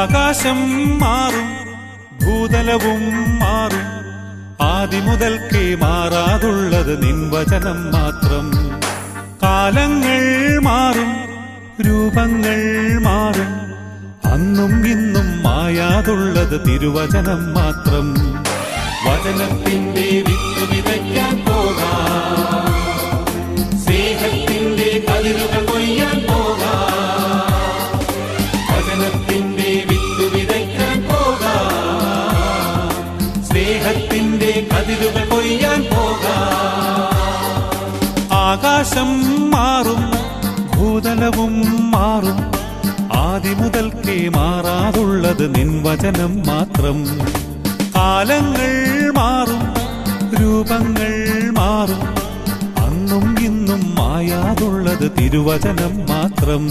ആകാശം മാറും, ഭൂതലവും മാറും, ആദിമുതൽക്കേ മാറാതുള്ളത് നിൻ വചനം മാത്രം. കാലങ്ങൾ മാറും, രൂപങ്ങൾ മാറും, അന്നും ഇന്നും മായാതുള്ളത് തിരുവചനം മാത്രം. വചനത്തിന്റെ വിത്ത് വിതയ്ക്കാൻ പോകാം, സ്നേഹത്തിന്റെ കതിരുകൾ കൊയ്യാൻ പോകാം. വചനത്തിന്റെ വിത്ത് വിതയ്ക്കാൻ പോകാം, സ്നേഹത്തിന്റെ കതിരുകൾ കൊയ്യാൻ പോകാം. ആകാശം മാറും, ഭൂതലവും മാറും, ആദിമുതൽക്കേ മാറാതുള്ളത് നിൻ വചനം മാത്രം. കാലങ്ങൾ മാറും, രൂപങ്ങൾ മാറും, അന്നും ഇന്നും മായാതുള്ളത് തിരുവചനം മാത്രം.